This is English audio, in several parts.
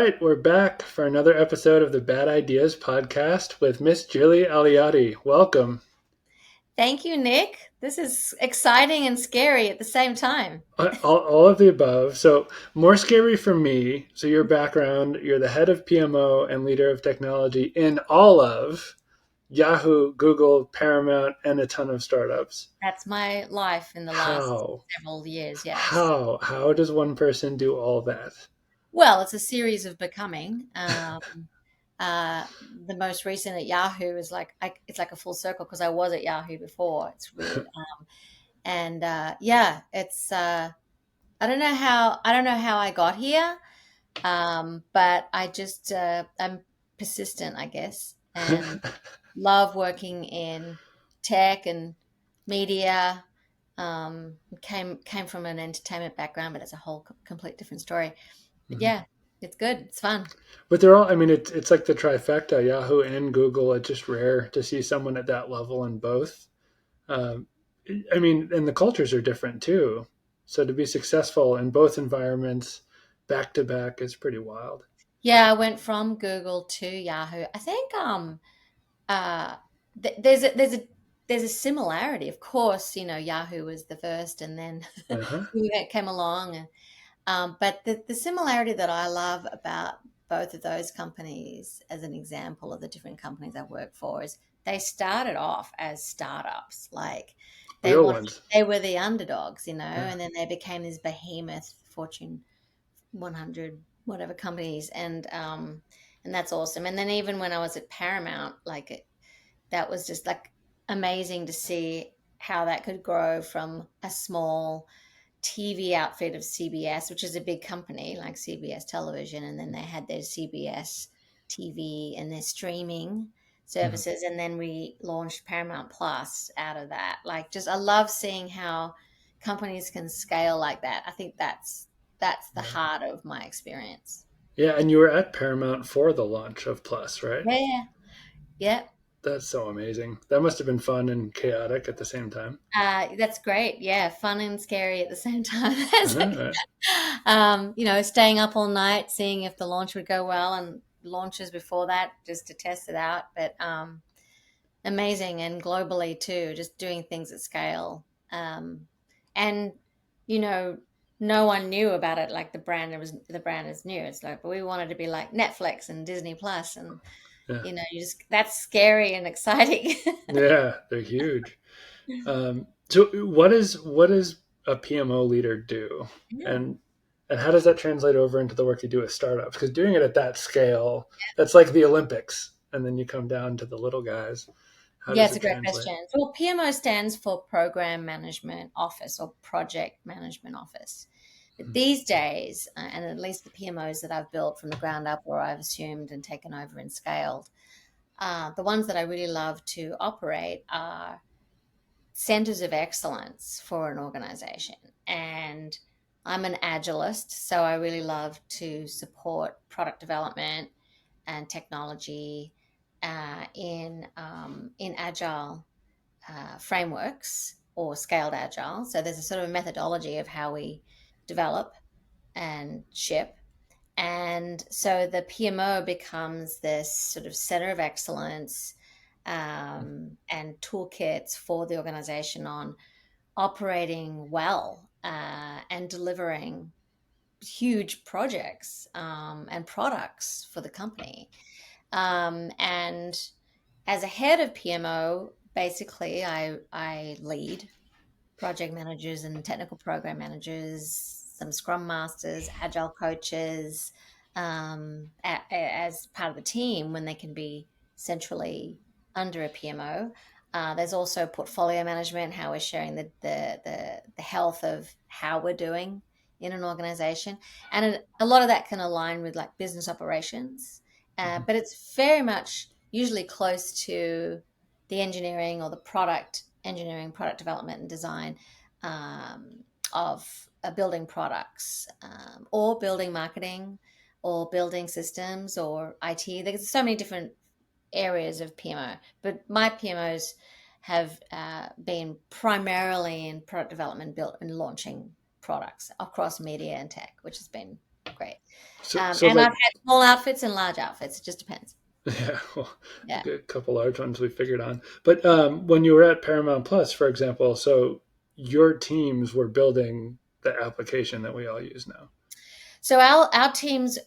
right, we're back for another episode of the Bad Ideas podcast with Miss Gilli Aliotti. Welcome. Thank you, Nick. This is exciting and scary at the same time. All of the above. So, more scary for me. So, your background, you're the head of PMO and leader of technology in all of Yahoo, Google, Paramount, and a ton of startups. That's my life in the last How? several years, yes. How does one person do all that? Well, it's a series of becoming. The most recent at Yahoo is it's like a full circle because I was at Yahoo before. It's weird. And yeah, it's I don't know how I got here, but I'm persistent, I guess, and love working in tech and media. Came from an entertainment background, but it's a whole complete different story. But Mhm. yeah, it's good. It's fun. But they're all, I mean, it's like the trifecta, Yahoo and Google. It's just rare to see someone at that level in both. Um, I mean, and the cultures are different too. So to be successful in both environments back to back is pretty wild. Yeah, I went from Google to Yahoo. I think uh there's a similarity. Of course, Yahoo was the first, and then Uh-huh. Google came along, and but the similarity that I love about both of those companies, as an example of the different companies I work for, is they started off as startups. Like they Real wanted, ones. they were the underdogs, Yeah. and then they became these behemoth Fortune 100 whatever companies, and that's awesome. And then even when I was at Paramount, that was just like amazing to see how that could grow from a small TV outfit of CBS, which is a big company like CBS Television, and then they had their CBS TV and their streaming Mhm. services, and then we launched Paramount Plus out of that. Like, just I love seeing how companies can scale like that. I think that's the Yeah. heart of my experience. Yeah, and you were at Paramount for the launch of Plus, right? Yeah, yeah. That's so amazing. That must have been fun and chaotic at the same time. That's great. Yeah, fun and scary at the same time. Uh-huh. Staying up all night, seeing if the launch would go well, and launches before that just to test it out. But amazing, and globally too, just doing things at scale. And you know, no one knew about it. Like the brand is new. It's like, but we wanted to be like Netflix and Disney Plus, and Yeah. you just that's scary and exciting. Yeah, they're huge. So what does a PMO leader do, Yeah. and and how does that translate over into the work you do with startups? Because doing it at that scale, that's like the Olympics, and then you come down to the little guys. How Yeah, does it's a it great translate? question. So PMO stands for Program Management Office or Project Management Office. But these days, and at least the PMOs that I've built from the ground up or I've assumed and taken over and scaled, the ones that I really love to operate are centers of excellence for an organization. And I'm an agilist, so I really love to support product development and technology in agile frameworks or scaled agile. So there's a sort of methodology of how we develop and ship. And so the PMO becomes this sort of center of excellence and toolkits for the organization on operating well and delivering huge projects and products for the company. And as a head of PMO, basically, I lead project managers and technical program managers, some scrum masters, agile coaches, as part of the team when they can be centrally under a PMO. There's also portfolio management, how we're sharing the health of how we're doing in an organization, and a lot of that can align with like business operations, Mhm. but it's very much usually close to the engineering or the product engineering, product development, and design um, of building products or building marketing or building systems or IT. There's so many different areas of PMO, but my PMOs have been primarily in product development, built and launching products across media and tech, which has been great. So And I've like, had small outfits and large outfits. It just depends. yeah, well, Yeah. a couple large ones we figured on. But when you were at Paramount Plus, for example, so your teams were building the application that we all use now. So our teams,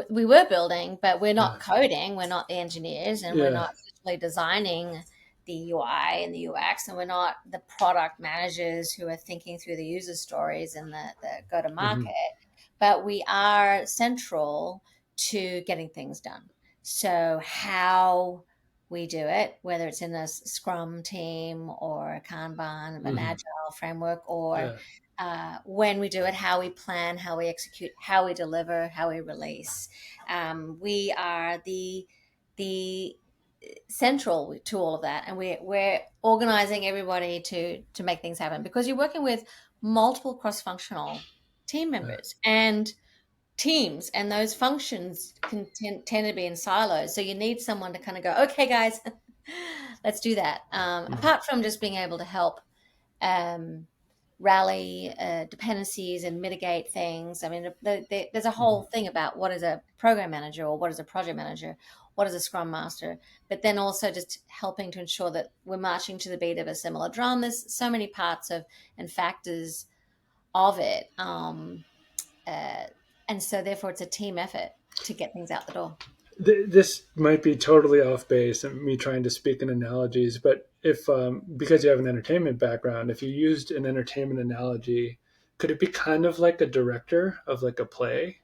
we were building, but we're Yeah, not coding. We're not the engineers, and we're yeah, not actually designing the UI and the UX, and we're not the product managers who are thinking through the user stories and the go to hmm, market. But we are central to getting things done. So how we do it, whether it's in a Scrum team or a Kanban, an hmm, Agile framework, or yeah, when we do it, how we plan, how we execute, how we deliver, how we release. We are the central to all of that, and we're organizing everybody to make things happen because you're working with multiple cross-functional team yeah. members and teams, and those functions can tend to be in silos. So you need someone to kind of go, okay, guys, let's do that. Mhm, Apart from just being able to help um, rally dependencies and mitigate things. I mean, there's a mhm. whole thing about what is a program manager or what is a project manager, what is a scrum master, but then also just helping to ensure that we're marching to the beat of a similar drum. There's so many parts of and factors of it. Uh, and so therefore it's a team effort to get things out the door. This might be totally off base and me trying to speak in analogies, but if because you have an entertainment background, if you used an entertainment analogy, could it be kind of like a director of like a play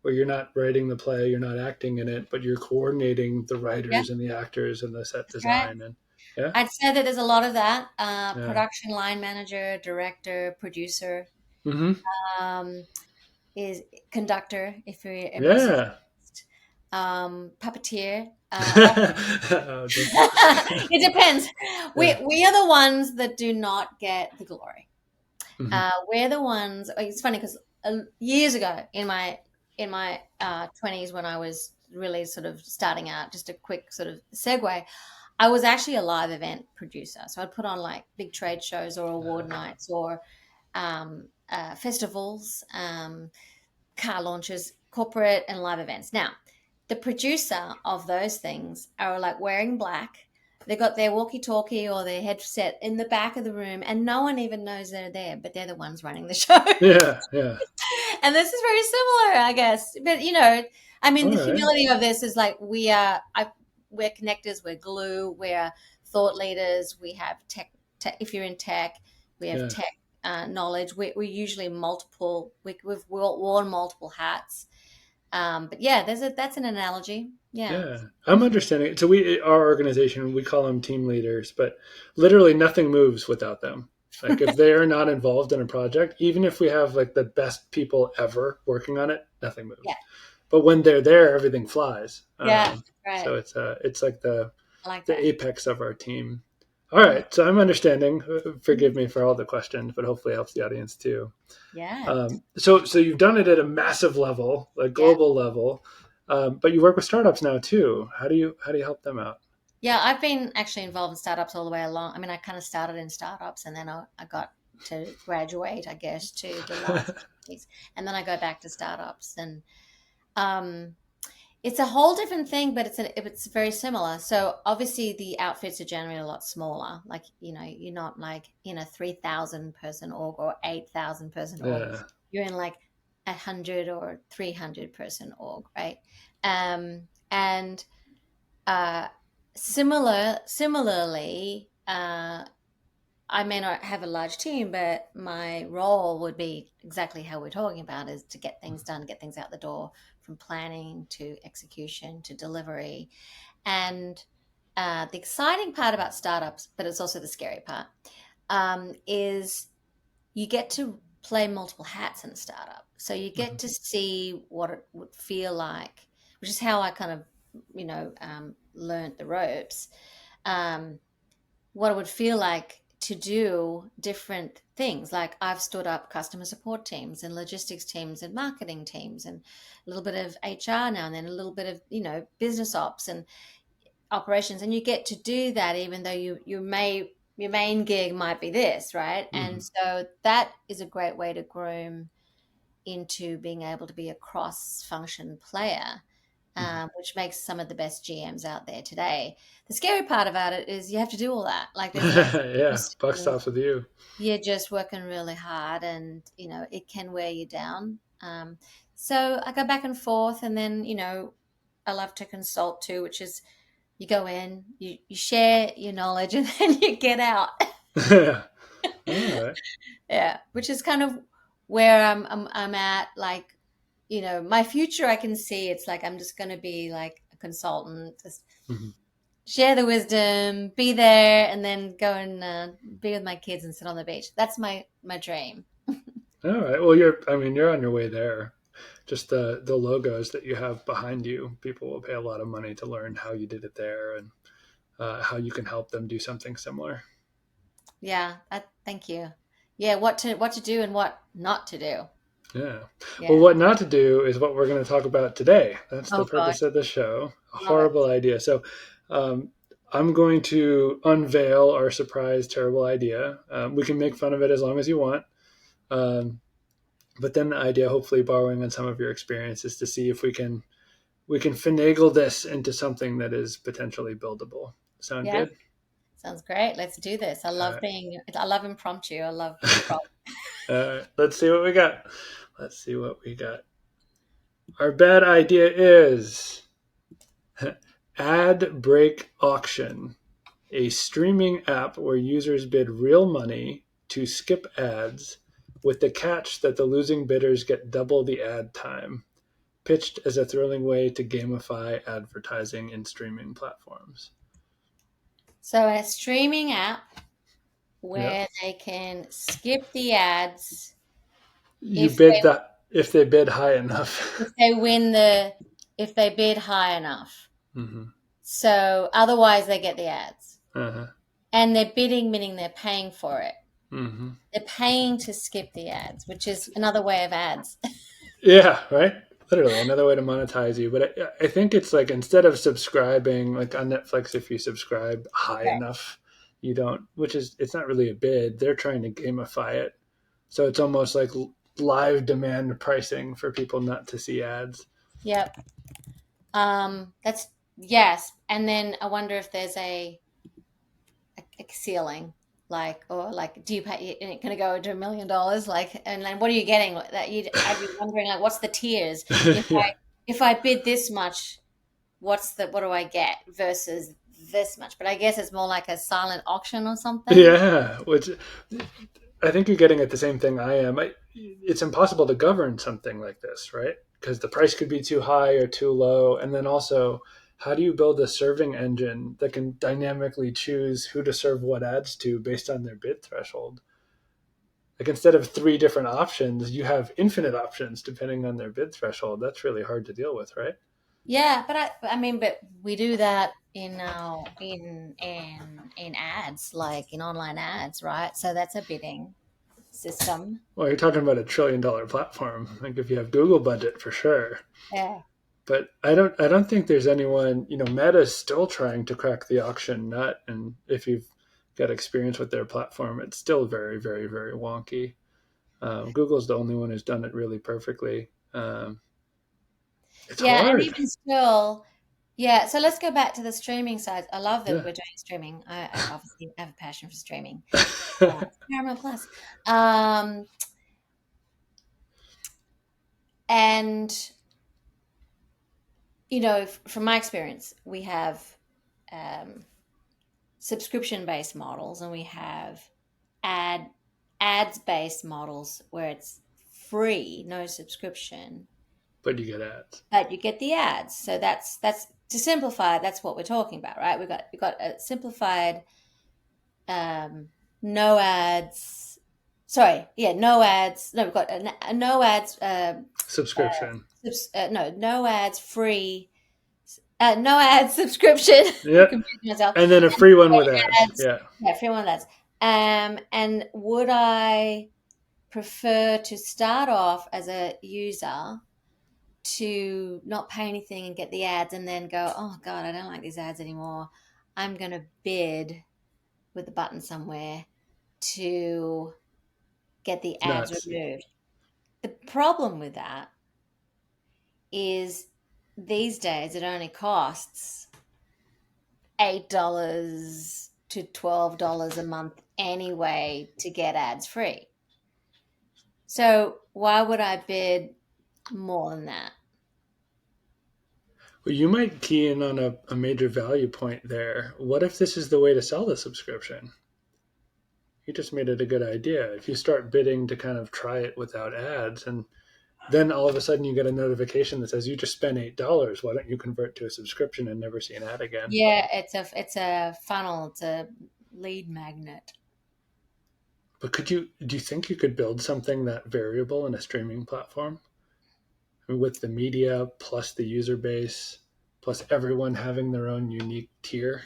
where you're not writing the play, you're not acting in it, but you're coordinating the Yeah, writers and the actors and the set that's right. design and yeah, I'd say that there's a lot of that yeah, production line manager, director, producer. mm-hmm. Um, is conductor if you're a Yeah. musician, puppeteer. Oh, It depends. We yeah. we are the ones that do not get the glory. Hmm. We're the ones. It's funny because years ago in my 20s when I was really sort of starting out, just a quick sort of segue. I was actually a live event producer, so I'd put on like big trade shows or award nights or festivals. Car launches, corporate and live events. Now, the producer of those things are like wearing black. They got their walkie-talkie or their headset in the back of the room, and no one even knows they're there, but they're the ones running the show. Yeah, yeah. And this is very similar, I guess. But I mean, All the right. humility of this is like we're connectors, we're glue, we're thought leaders. We have tech. If you're in tech, we have Yeah. tech knowledge. We're usually multiple. We've worn multiple hats. But yeah, that's an analogy. Yeah, Yeah, I'm understanding. So our organization, we call them team leaders, but literally nothing moves without them. Like if they are not involved in a project, even if we have like the best people ever working on it, nothing yeah, moves. But when they're there, everything flies. yeah. Right. So it's like I like the that. apex of our team. All Yeah. right, so I'm understanding. Mhm. Forgive me for all the questions, but hopefully it helps the audience too. Yeah. So you've done it at a massive level, a Yeah. global level, but you work with startups now too. How do you help them out? Yeah, I've been actually involved in startups all the way along. I mean, I kind of started in startups and then I got to graduate, I guess, to the large companies. And then I go back to startups. And um, it's a whole different thing, but it's very similar. So obviously the outfits are generally a lot smaller. Like, you're not like in a 3,000 person org or 8,000 person org. Yeah. You're in like 100 or 300 person org, right? And uh, similarly, I may not have a large team, but my role would be exactly how we're talking about is to get things done, get things out the door from planning to execution to delivery. And the exciting part about startups, but it's also the scary part, is you get to play multiple hats in a startup. So you get Mhm. to see what it would feel like, which is how I kind of, learned the ropes. Um, what it would feel like to do different things. Like I've stood up customer support teams and logistics teams and marketing teams and a little bit of HR now and then, a little bit of, business ops and operations. And you get to do that even though your main gig might be this, right? And Mhm. so that is a great way to groom into being able to be a cross-function player, Mhm. which makes some of the best GMs out there today. The scary part about it is you have to do all that. Like there's no Yeah, just buck stops with you. you're just working really hard, and it can wear you down. So I go back and forth, and then I love to consult too, which is you go in, you share your knowledge, and then you get out. Yeah. All right. Yeah, which is kind of where I'm at. Like, my future, I can see it's like I'm just going to be like a consultant, just Mhm. share the wisdom, be there, and then go and be with my kids and sit on the beach. That's my dream. All right. Well, you're on your way there. Just the logos that you have behind you, people will pay a lot of money to learn how you did it there and how you can help them do something similar. Yeah, thank you. Yeah, what to do and what not to do. Yeah. Well, Yeah. what not to do is what we're going to talk about today. That's the Oh gosh, purpose of the show. A love it. horrible idea. So, um, I'm going to unveil our surprise, terrible idea. We can make fun of it as long as you want. Um, but then the idea, hopefully borrowing on some of your experiences, to see if we can finagle this into something that is potentially buildable. Sound Yeah, good? sounds great. Let's do this. Uh, I love impromptu. I love improv. let's see what we got. Let's see what we got. Our bad idea is Ad Break Auction, a streaming app where users bid real money to skip ads, with the catch that the losing bidders get double the ad time, pitched as a thrilling way to gamify advertising in streaming platforms. So a streaming app Yep. where they can skip the ads You if bid that if they bid high enough. they win if they bid high enough. Hmm. So otherwise they get the ads. Uh-huh. And they're bidding, meaning they're paying for it. Hmm. They're paying to skip the ads, which is another way of ads. Yeah, right. Literally another way to monetize you. But I think it's like, instead of subscribing, like on Netflix, if you subscribe high Right. enough, you don't. Which is, it's not really a bid. They're trying to gamify it, so it's almost like live demand pricing for people not to see ads. Yep. That's yes. And then I wonder if there's a ceiling, like, or like, do you pay? Can it go to $1 million? Like, and then what are you getting? That I'd be wondering, like, what's the tiers? If I Yeah. if I bid this much, what do I get versus this much? But I guess it's more like a silent auction or something. Yeah, which I think you're getting at the same thing I am. It's impossible to govern something like this, right? Because the price could be too high or too low. And then also, how do you build a serving engine that can dynamically choose who to serve what ads to based on their bid threshold? Like, instead of three different options, you have infinite options depending on their bid threshold. That's really hard to deal with, right? Yeah, but I mean, but we do that in ads, like in online ads, right? So that's a bidding system. Well, you're talking about $1 trillion platform. Like, if you have Google budget, for sure. Yeah. But I don't think there's anyone. Meta's still trying to crack the auction nut, and if you've got experience with their platform, it's still very, very, very wonky. Google's the only one who's done it really perfectly. It's Yeah, and hard. even still, yeah. So let's go back to the streaming side. I love that Yeah. we're doing streaming. I obviously have a passion for streaming. Paramount Plus. And from my experience, we have um, subscription-based models, and we have ad ads-based models where it's free, no subscription, But you get ads. but you get the ads. So that's to simplify. That's what we're talking about, right? We've got a simplified no ads. Sorry, yeah, no ads. No, we've got a no ads. Subscription. No ads free. No ads subscription. I'm Yeah. confusing myself. And then a free one with ads. Ads. Yeah. Yeah, free one ads. And would I prefer to start off as a user to not pay anything and get the ads, and then go, oh God, I don't like these ads anymore. I'm going to bid with the button somewhere to get the It's ads nuts. removed. The problem with that is these days it only costs $8 to $12 a month anyway to get ads free. So why would I bid more than that? Well, you might key in on a major value point there. What if this is the way to sell the subscription? You just made it a good idea. If you start bidding to kind of try it without ads, and then all of a sudden you get a notification that says you just spent $8. Why don't you convert to a subscription and never see an ad again? Yeah, it's a funnel, it's a lead magnet. But do you think you could build something that variable in a streaming platform? I mean, with the media plus the user base plus everyone having their own unique tier?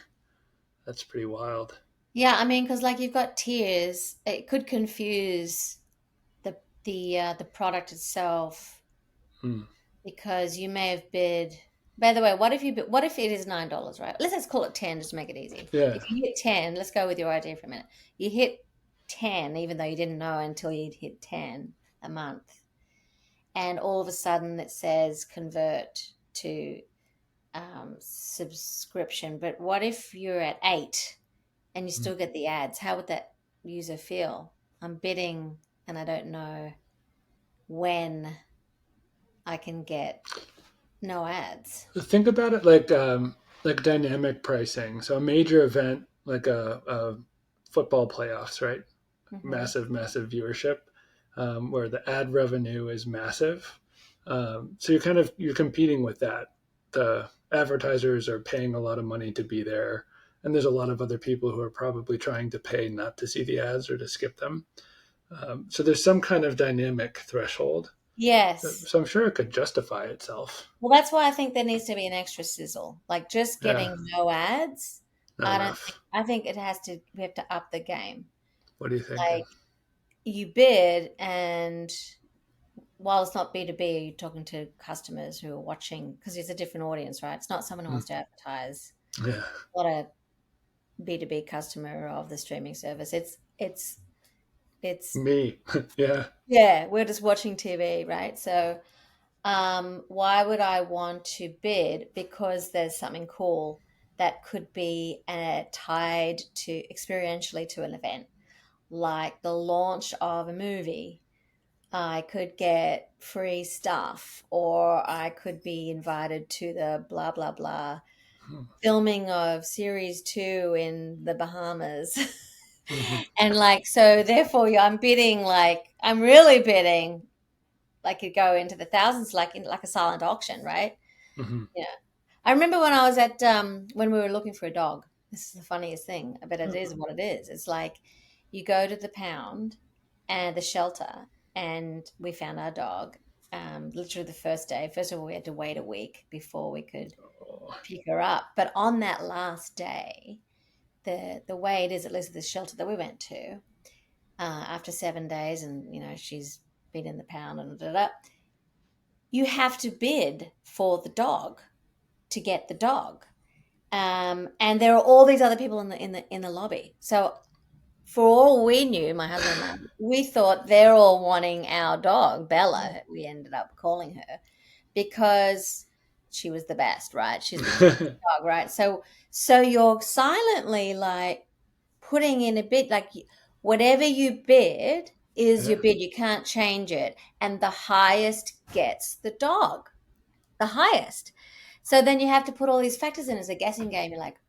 That's pretty wild. Yeah, I mean, because like you've got tiers, it could confuse the product itself Hmm. because you may have bid. By the way, what if it is $9, right? Let's call it 10 just to make it easy. Yeah. If you hit 10, let's go with your idea for a minute. You hit 10, even though you didn't know until you'd hit 10 a month, and all of a sudden it says convert to subscription. But what if you're at 8 and you still get the ads? How would that user feel? I'm bidding and I don't know when I can get no ads. Think about it like dynamic pricing. So a major event like a football playoffs, right? Hmm. Massive viewership, where the ad revenue is massive. So you're competing with that. The advertisers are paying a lot of money to be there, and there's a lot of other people who are probably trying to pay not to see the ads or to skip them. So there's some kind of dynamic threshold. Yes. So I'm sure it could justify itself. Well, that's why I think there needs to be an extra sizzle. Like just Yeah, getting no ads, not I don't think, enough. I think we have to up the game. What are you thinking? Like you bid, and while it's not B2B, you're talking to customers who are watching because it's a different audience, right? It's not someone who Hmm. wants to advertise, Yeah, not a B2B customer of the streaming service. It's me. Yeah. yeah, we're just watching TV, right? So why would I want to bid? Because there's something cool that could be tied to experientially to an event, like the launch of a movie. I could get free stuff, or I could be invited to the blah, blah, blah filming of series 2 in the Bahamas. Mm-hmm. And like, so therefore, I'm bidding, like, I'm really bidding, like, it go into the thousands, like in like a silent auction, right? Hmm. Yeah. I remember when I was at, when we were looking for a dog. This is the funniest thing, but it is what it is. It's like you go to the pound and the shelter, and we found our dog. Literally the first day. First of all, we had to wait a week before we could pick her up. But on that last day, the way it is, at least at the shelter that we went to, after 7 days, and she's been in the pound and da, da, da, you have to bid for the dog to get the dog. And there are all these other people in the lobby. So for all we knew, my husband and I, we thought they're all wanting our dog, Bella. We ended up calling her because she was the best, right? She's the cutest dog, right? So you're silently like putting in a bid, like whatever you bid is your Yeah. bid. You can't change it, and the highest gets the dog, the highest. So then you have to put all these factors in as a guessing game. You're like,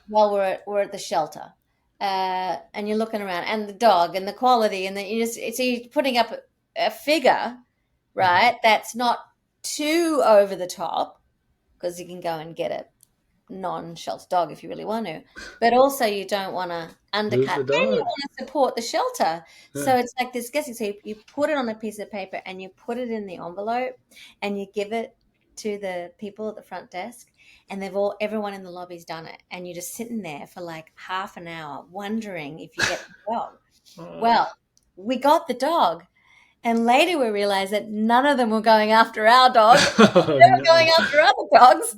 well, we're at the shelter, and you're looking around, and the dog, and the quality, and then you're putting up a figure, Mhm. right? That's not too over the top because you can go and get a non-shelter dog if you really want to, but also you don't want to Lose undercut, the and you dog. want to support the shelter. Yeah. So it's like this guessing. So you put it on a piece of paper and you put it in the envelope and you give it to the people at the front desk, and everyone in the lobby's done it, and you're just sitting there for like half an hour wondering if you get the dog. Oh. Well, we got the dog, and later we realized that none of them were going after our dog. Oh They were going no. after other dogs.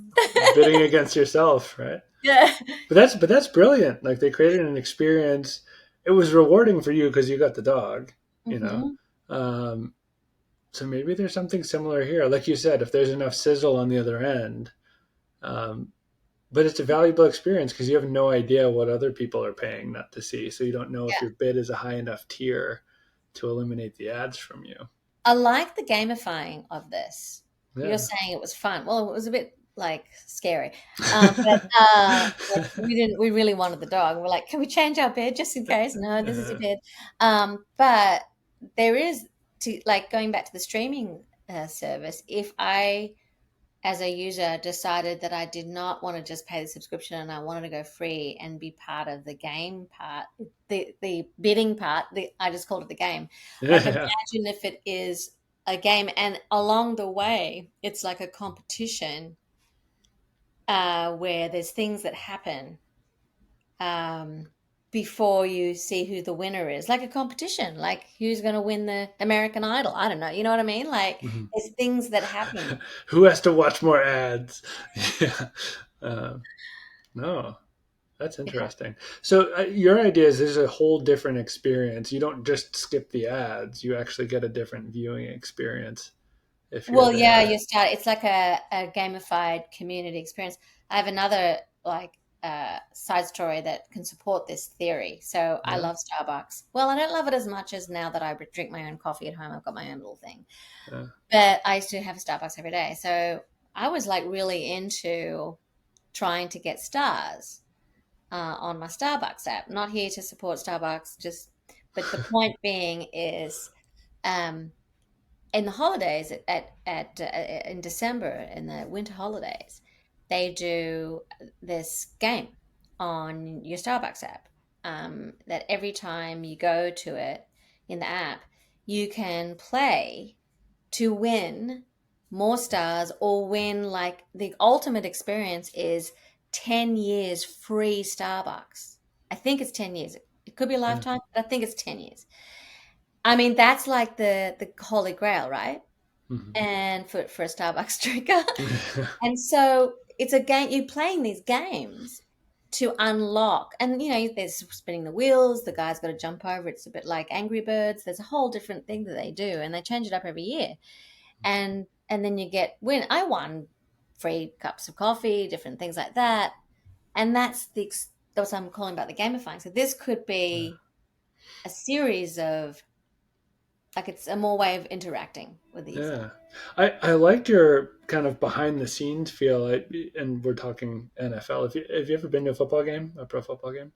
Bidding against yourself, right? Yeah. But that's brilliant. Like they created an experience. It was rewarding for you because you got the dog, you know. Hmm. Um, So maybe there's something similar here. Like you said, if there's enough sizzle on the other end, um, but it's a valuable experience because you have no idea what other people are paying not to see. So you don't know if Yeah. your bid is a high enough tier to eliminate the ads from you. I like the gamifying of this. You're Yeah. saying it was fun. Well, it was a bit like scary, but like we really wanted the dog. We're like, can we change our bed just in case? No, this is your bed. But there is to like going back to the streaming service. If I as a user decided that I did not want to just pay the subscription and I wanted to go free and be part of the game part, the bidding part, I just called it the game. Like Yeah. imagine if it is a game and along the way it's like a competition where there's things that happen um, before you see who the winner is, like a competition, like who's going to win the American Idol. I don't know. You know what I mean? Like Mhm. there's things that happen. Who has to watch more ads? Yeah. No, that's Yeah. interesting. So your idea is there's a whole different experience. You don't just skip the ads. You actually get a different viewing experience if you're Well, yeah, there. you start. It's like a gamified community experience. I have another like side story that can support this theory. So I Yeah. love Starbucks. Well, I don't love it as much as now that I drink my own coffee at home. I've got my own little thing. Yeah. But I used to have Starbucks every day. So I was like really into trying to get stars on my Starbucks app. Not here to support Starbucks, just but the point being is um, in the holidays in December in the winter holidays, they do this game on your Starbucks app. That every time you go to it in the app, you can play to win more stars or win like the ultimate experience is 10 years free Starbucks. I think it's 10 years. It could be a Yeah. lifetime, but I think it's 10 years. I mean, that's like the holy grail, right? Mhm. And for a Starbucks drinker. And so it's a game, you're playing these games to unlock. And you know, there's spinning the wheels, the guy's got to jump over. It's a bit like Angry Birds. There's a whole different thing that they do, and they change it up every year. And then you get win. I won free cups of coffee, different things like that. And that's what I'm calling about the gamifying. So this could be a series of like it's a more way of interacting with the user. Yeah, I liked your kind of behind the scenes feel. And we're talking NFL. Have you ever been to a football game, a pro football game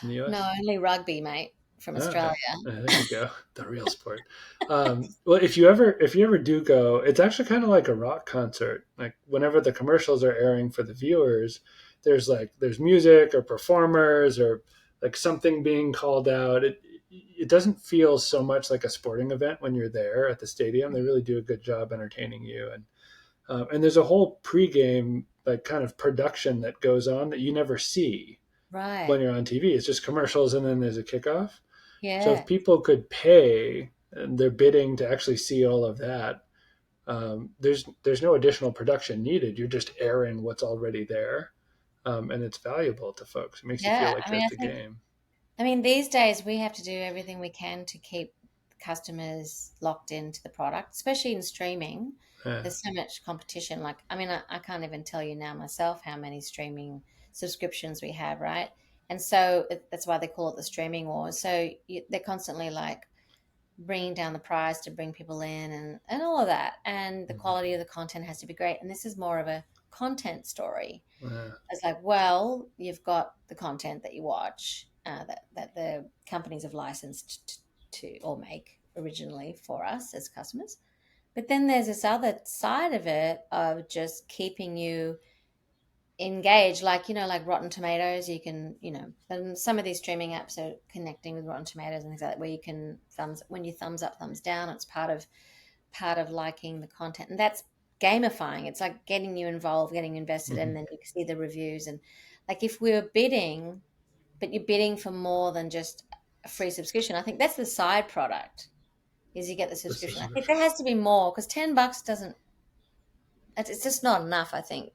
in the No, U.S.? only rugby, mate, from Oh, Australia. okay, there you go, the real sport. Well, if you ever do go, it's actually kind of like a rock concert. Like whenever the commercials are airing for the viewers, there's music or performers or like something being called out. It doesn't feel so much like a sporting event when you're there at the stadium. They really do a good job entertaining you, and there's a whole pregame like kind of production that goes on that you never see when Right. you're on TV. It's just commercials and then there's a kickoff. So if Yeah. people could pay and they're bidding to actually see all of that, there's no additional production needed. You're just airing what's already there, and it's valuable to folks. It makes you feel Yeah. like I you're mean, at the game. I mean, these days we have to do everything we can to keep customers locked into the product, especially in streaming. Yeah. There's so much competition. Like, I mean, I can't even tell you now myself how many streaming subscriptions we have, right? And so that's why they call it the streaming wars. So they're constantly like bringing down the price to bring people in and all of that. And the Mhm. quality of the content has to be great. And this is more of a content story. Yeah. It's like, well, you've got the content that you watch that the companies have licensed to or make originally for us as customers. But then there's this other side of it of just keeping you engaged, like, you know, like Rotten Tomatoes, you can, you know, and some of these streaming apps are connecting with Rotten Tomatoes and things like that, where you can when you thumbs up, thumbs down, it's part of liking the content. And that's gamifying. It's like getting you involved, getting you invested, Mhm. and then you can see the reviews. And like if we're bidding, but you're bidding for more than just a free subscription, I think that's the side product is you get the This subscription. is I think there has to be more because $10 doesn't, it's just not enough, I think.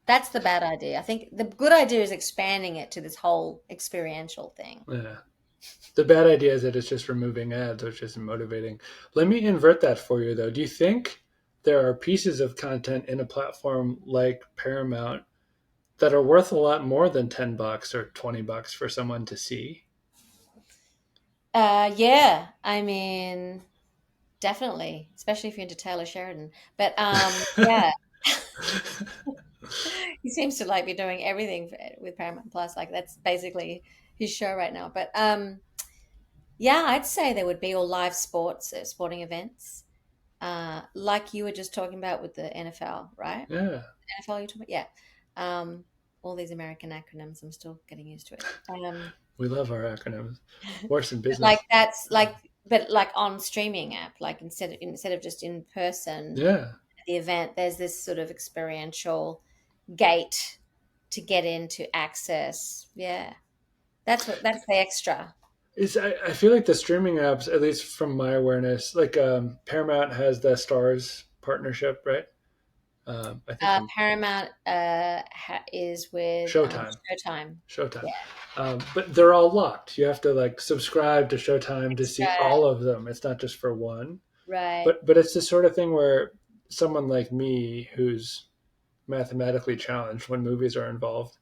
That's the bad idea. I think the good idea is expanding it to this whole experiential thing. yeah. The bad idea is that it's just removing ads, which isn't motivating. Let me invert that for you, though. Do you think there are pieces of content in a platform like Paramount that are worth a lot more than $10 or $20 for someone to see? Yeah, I mean, definitely, especially if you're into Taylor Sheridan. But yeah, he seems to like be doing everything with Paramount Plus. Like that's basically his show right now. But yeah, I'd say there would be all live sports, sporting events, like you were just talking about with the NFL, right? Yeah, NFL you're talking about, yeah. Um, all these American acronyms, I'm still getting used to it. we love our acronyms. Worse in But like business. that's like, but like on streaming app, like instead of just in person Yeah. at the event, there's this sort of experiential gate to get into access. Yeah, that's the extra. I feel like the streaming apps, at least from my awareness, like Paramount has the Stars partnership, right? I think I'm Paramount is with Showtime. Showtime. Showtime. Yeah, But they're all locked. You have to like subscribe to Showtime to see extra, all of them. It's not just for one. right. But it's the sort of thing where someone like me who's mathematically challenged when movies are involved,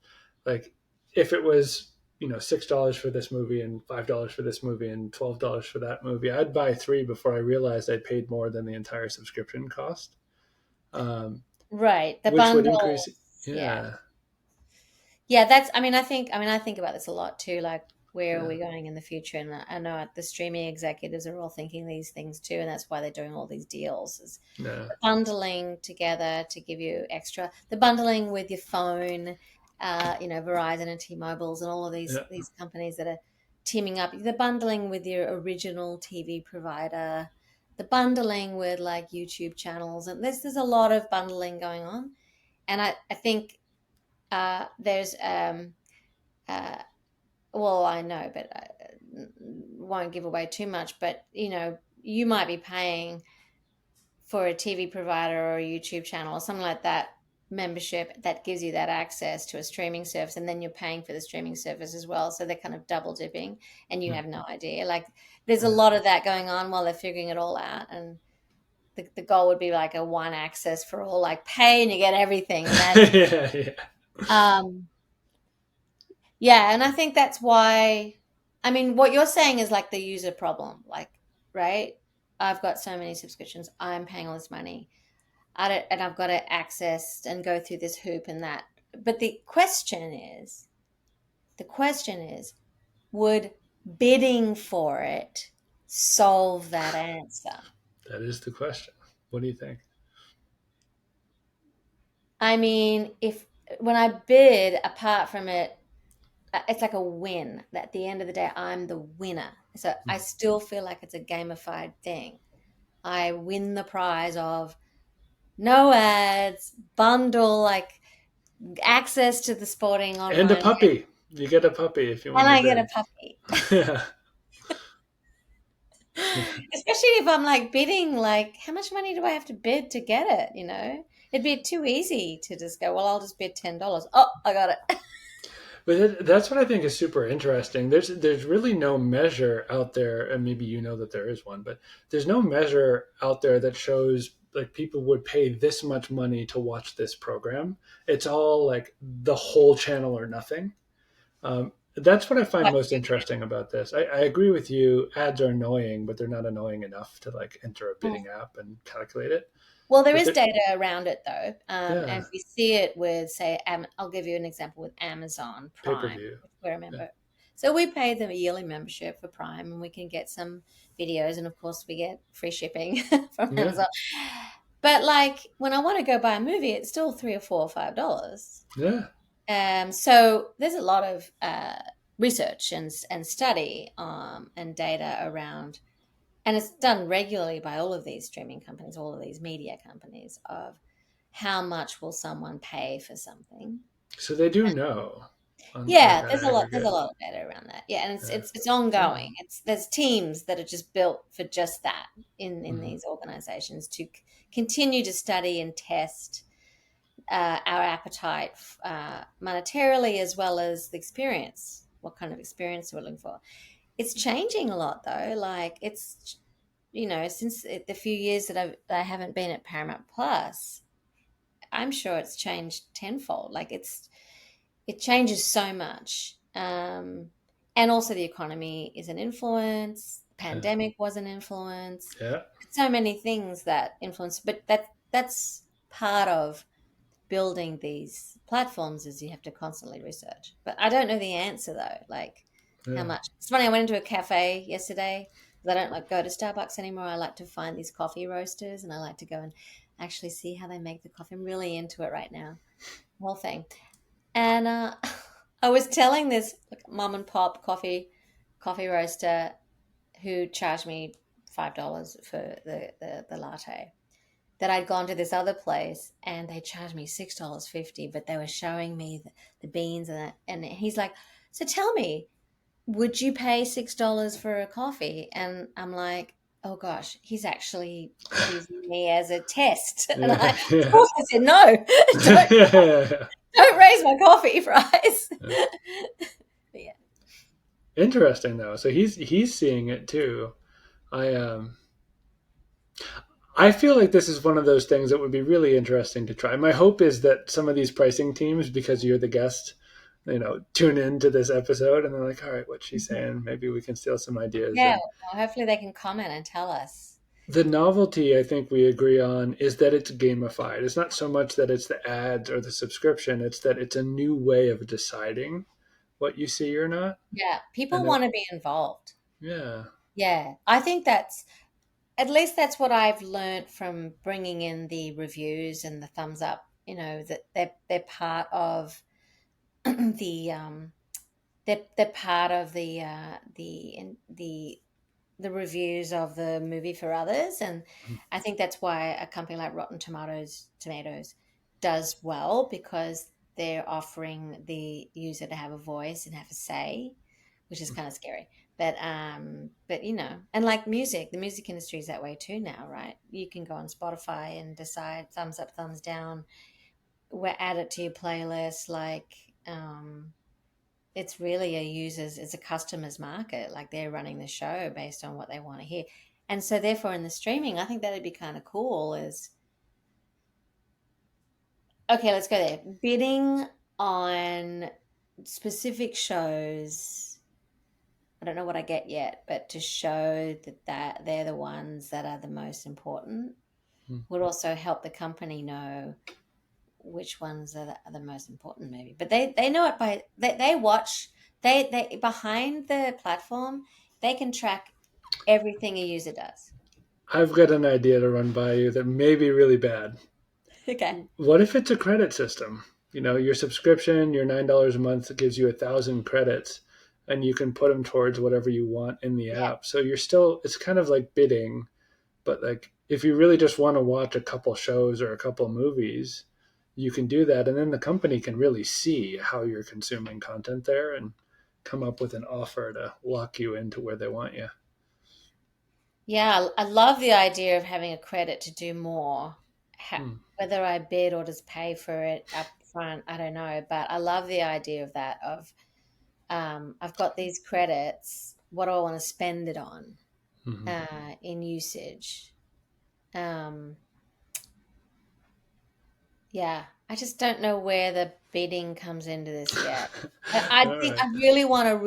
like if it was $6 for this movie and $5 for this movie and $12 for that movie, I'd buy three before I realized I paid more than the entire subscription cost, um, Right. The which would bundles. increase. Yeah. Yeah, Yeah, that's I mean I think about this a lot too, like where are yeah, we going in the future? And I know the streaming executives are all thinking these things too, and that's why they're doing all these deals is yeah, the bundling together to give you extra, the bundling with your phone, Verizon and T-Mobiles and all of these yeah. these companies that are teaming up, the bundling with your original TV provider, the bundling with like YouTube channels, and there's a lot of bundling going on. And I think there's uh, well, I know, but I won't give away too much. But you might be paying for a TV provider or a YouTube channel or something like that membership that gives you that access to a streaming service, and then you're paying for the streaming service as well. So they're kind of double dipping, and you have no idea. Like there's a lot of that going on while they're figuring it all out, and the goal would be like a one access for all, like pay and you get everything. Imagine. Yeah, yeah. Um, Yeah, and I think that's why, I mean, what you're saying is like the user problem, like, right? I've got so many subscriptions, I'm paying all this money, and I've got to access and go through this hoop and that. But the question is, would bidding for it solve that answer? That is the question. What do you think? I mean, if when I bid, apart from it, it's like a win. At the end of the day, I'm the winner. So I still feel like it's a gamified thing. I win the prize of no ads, bundle, like access to the sporting And a online, puppy. You get a puppy if you and win the I get a bid. puppy. Yeah. Especially if I'm like bidding, like how much money do I have to bid to get it? It'd be too easy to just go, well, I'll just bid $10. Oh, I got it. But that's what I think is super interesting. There's really no measure out there, and maybe you know that there is one, but there's no measure out there that shows like people would pay this much money to watch this program. It's all like the whole channel or nothing. That's what I find But most interesting about this. I agree with you. Ads are annoying, but they're not annoying enough to like enter a bidding app and calculate it. Well, there But is data around it though, and yeah, we see it with, say, I'll give you an example with Amazon pay per Prime, view. if we Yeah, remember. So we pay them a yearly membership for Prime, and we can get some videos, and of course we get free shipping from yeah, Amazon. But like when I want to go buy a movie, it's still $3 or $4 or $5. yeah. So there's a lot of research and study and data around, and it's done regularly by all of these streaming companies, all of these media companies, of how much will someone pay for something. So they do know on like Yeah, on there's a lot. There's a aggregate. lot of data around that. Yeah, and it's Yeah. it's it's Yeah. ongoing. There's teams that are just built for just that in Mhm. these organizations to continue to study and test our appetite monetarily, as well as the experience. What kind of experience we're looking for. it's changing a lot though. Like it's, since the few years that I haven't been at Paramount Plus, I'm sure it's changed tenfold. Like it changes so much. And also the economy is an influence. Yeah. Pandemic was an influence. Yeah. So many things that influence, but that's part of building these platforms is you have to constantly research. But I don't know the answer though. Like how Yeah. much? It's funny. I went into a cafe yesterday because I don't like go to Starbucks anymore. I like to find these coffee roasters and I like to go and actually see how they make the coffee. I'm really into it right now. The whole thing. And I was telling this like, mom and pop coffee roaster who charged me $5 for the latte that I'd gone to this other place and they charged me $6.50, but they were showing me the beans and that. And he's like, "So tell me, would you pay $6 for a coffee?" And I'm like, "Oh gosh, he's actually using me as a test." And I, Yeah. of Yeah. course, I said, "No, don't Yeah. don't raise my coffee price." Yeah. But yeah, Interesting though. So he's seeing it too. I I feel like this is one of those things that would be really interesting to try. My hope is that some of these pricing teams, because you're the guest, tune into this episode and they're like, all right, what's she saying? Maybe we can steal some ideas. yeah. And Well, hopefully, they can comment and tell us. the novelty, I think we agree on, is that it's gamified. It's not so much that it's the ads or the subscription, it's that it's a new way of deciding what you see or not. Yeah, And people that, want to be involved. yeah. Yeah, I think that's at least that's what I've learned from bringing in the reviews and the thumbs up. That they're part of the they're part of the reviews of the movie for others, and I think that's why a company like Rotten Tomatoes does well because they're offering the user to have a voice and have a say, which is kind of scary. But and like music, the music industry is that way too now, right? You can go on Spotify and decide thumbs up, thumbs down, add it to your playlist. Like, it's really it's a customer's market. Like they're running the show based on what they want to hear. And so therefore in the streaming, I think that'd be kind of cool is okay, let's go there. Bidding on specific shows. I don't know what I get yet, but to show that they're the ones that are the most important would also help the company know which ones are the most important maybe, but they know it by they watch, they behind the platform they can track everything a user does. I've got an idea to run by you that may be really bad. Okay. What if it's a credit system? Your subscription, your $9 a month gives you 1,000 credits, and you can put them towards whatever you want in the Yeah. app. So it's kind of like bidding, but like if you really just want to watch a couple shows or a couple movies, you can do that, and then the company can really see how you're consuming content there and come up with an offer to lock you into where they want you. Yeah, I love the idea of having a credit to do more. Hmm. Whether I bid or just pay for it up front, I don't know, but I love the idea of that of I've got these credits, what do I want to spend it on Hmm. in usage. um Yeah, I just don't know where the bidding comes into this yet. I All think right. I really want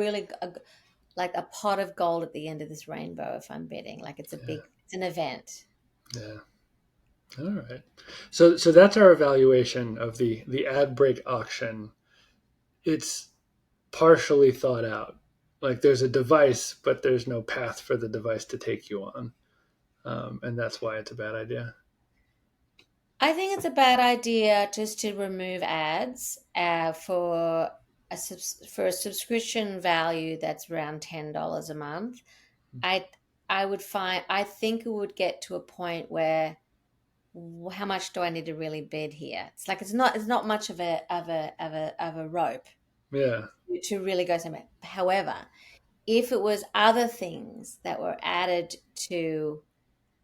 like a pot of gold at the end of this rainbow if I'm bidding. Like Yeah. it's an event. Yeah. All right. So that's our evaluation of the ad break auction. It's partially thought out. Like there's a device, but there's no path for the device to take you on, and that's why it's a bad idea. I think it's a bad idea just to remove ads for a subscription value that's around $10 a month. I I think it would get to a point where how much do I need to really bid here? It's like it's not much of a rope Yeah. to really go somewhere. However, if it was other things that were added to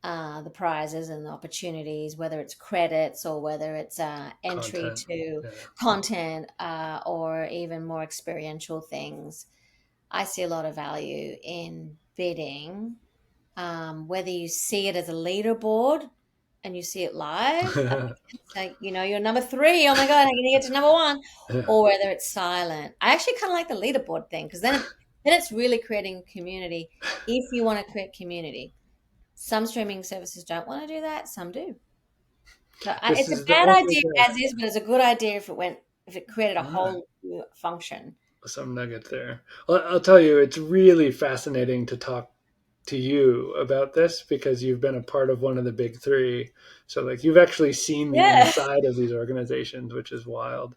the prizes and the opportunities, whether it's credits or whether it's entry Content. to Yeah. content or even more experiential things, I see a lot of value in bidding, whether you see it as a leaderboard and you see it live, like, you're number three. Oh my God, I'm going to get to number one. Yeah. Or whether it's silent. I actually kind of like the leaderboard thing because then it's really creating community if you want to create community. Some streaming services don't want to do that, some do. So This it's a is the bad only idea thing. as is, but it's a good idea if it created a Ah, whole new function. some nugget there. Well, I'll tell you, it's really fascinating to talk to you about this because you've been a part of one of the big three. So, like, you've actually seen the Yeah. inside of these organizations, which is wild.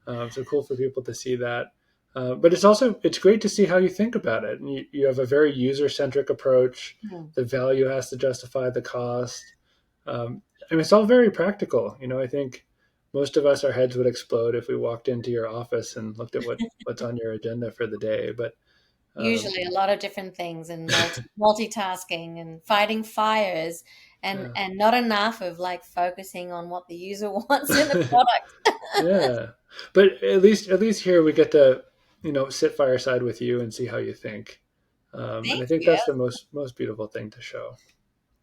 So cool for people to see that. But it's great to see how you think about it. And you have a very user centric approach. Hmm. The value has to justify the cost. And it's all very practical. I think most of us, our heads would explode if we walked into your office and looked at what's on your agenda for the day. But um, Usually a lot of different things and multitasking and fighting fires yeah, and not enough of like focusing on what the user wants in the product. yeah. But at least here we get to sit fireside with you and see how you think. And Thank I think you. that's the most beautiful thing to show.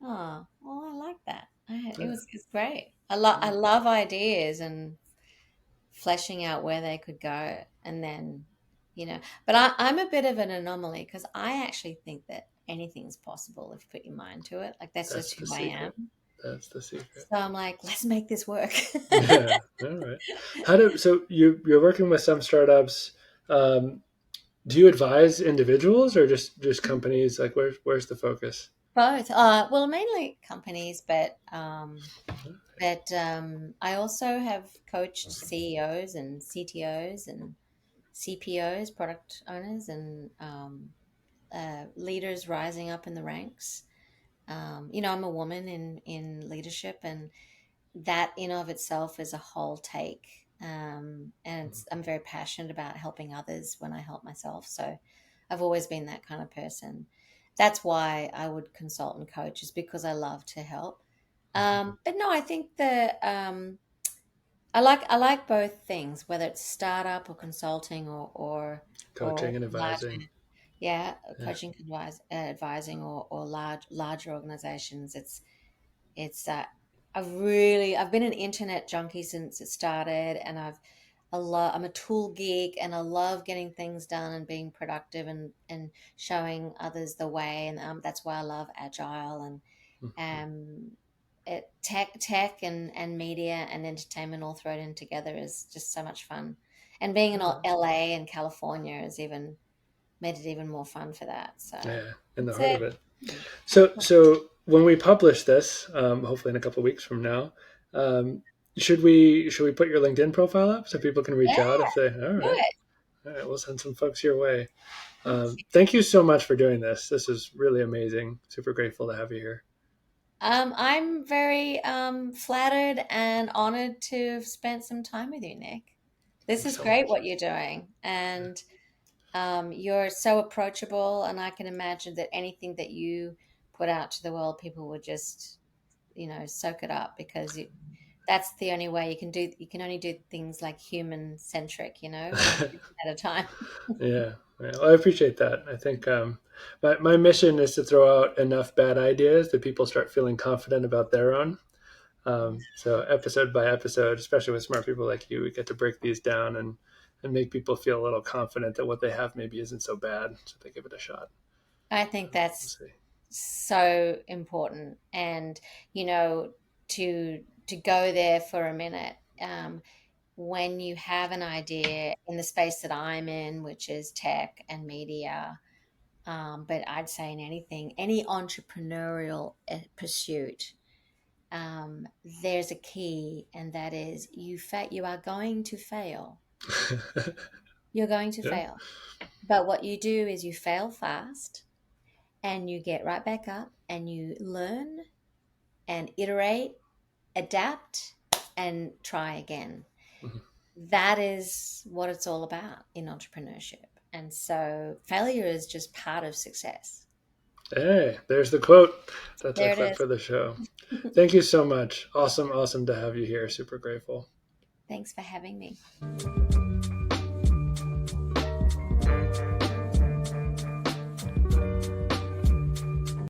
Oh, well, I like that. It Yeah. was it's great. I Yeah. love ideas and fleshing out where they could go, and then, But I'm a bit of an anomaly because I actually think that anything's possible if you put your mind to it. Like that's That's just the who I am. secret. That's the secret. So I'm like, let's make this work. Yeah. All right. So you're working with some startups. Um, do you advise individuals or just companies? Like where's the focus? Both. Well, mainly companies, but I also have coached CEOs and CTOs and CPOs, product owners, and leaders rising up in the ranks. I'm a woman in leadership, and that in of itself is a whole take. And I'm very passionate about helping others when I help myself. So I've always been that kind of person. That's why I would consult and coach, is because I love to help. But no, I think that I like both things, whether it's startup or consulting or Coaching and larger, advising. yeah, Yeah. coaching, advising, or larger organizations. It's I've been an internet junkie since it started, and I'm a tool geek, and I love getting things done and being productive and showing others the way, and that's why I love agile and Mhm. um, tech and media and entertainment all thrown in together is just so much fun. And being in Oh, LA and California has even made it even more fun for that. So yeah, in the that's heart it. of it. So when we publish this, hopefully in a couple of weeks from now, um, should we put your LinkedIn profile up so people can reach Yeah, out if they? All do right, it. all right. We'll send some folks your way. Thank you. Thank you so much for doing this. This is really amazing. Super grateful to have you here. I'm very flattered and honored to have spent some time with you, Nick. This Thanks is so great much. what you're doing, and you're so approachable, and I can imagine that anything that you put out to the world, people would just, soak it up because that's the only way you can do. You can only do things like human centric, one human at a time. Yeah, yeah. Well, I appreciate that. I think my mission is to throw out enough bad ideas that people start feeling confident about their own. So episode by episode, especially with smart people like you, we get to break these down and make people feel a little confident that what they have maybe isn't so bad, so they give it a shot. I think We'll that's see. so important, and you know, to go there for a minute. When you have an idea in the space that I'm in, which is tech and media, but I'd say in any entrepreneurial pursuit, there's a key, and that is you are going to fail. You're going to Yeah. fail. But what you do is you fail fast and you get right back up and you learn and iterate, adapt, and try again. Mhm. That is what it's all about in entrepreneurship. And so failure is just part of success. Hey, there's the quote. That's our There it clip is. for the show. Thank you so much. Awesome, awesome to have you here. Super grateful. Thanks for having me.